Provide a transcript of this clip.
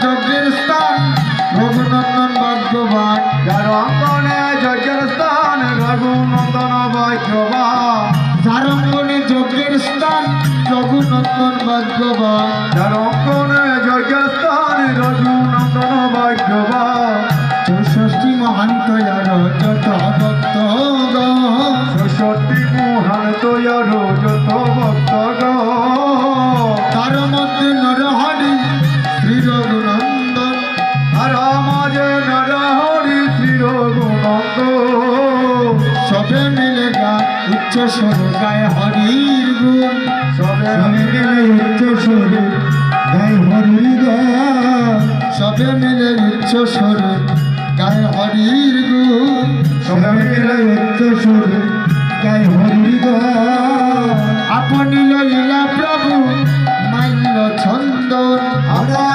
যজ্ঞের স্থান রঘুনন্দন ভাগ্যবান যার অঙ্গনে যজ্ঞের স্থান রঘুনন্দন ভাগ্যবান যার অঙ্গনে যজ্ঞের স্থান রঘুনন্দন ভাগ্যবান যার অঙ্গনে যজ্ঞের স্থান রঘুনন্দন ভাগ্যবান চৌষষ্ঠী মহান্ত যত ভক্ত সত্যি মহান তৈয়ার যত ভক্ত তার মধ্যে নরহরি শ্রী রঘুনন্দন আর মাঝে নরহরি শ্রী রঘুনন্দন সবে মিলে উচ্চ স্বর গায় হরির গুণ সবে মিলে উচ্চ স্বর গায় হরির গান সবে মিলে উচ্চ স্বর গায় হরির গুণ সবে মিলে উচ্চ স্বর গায় হরির গান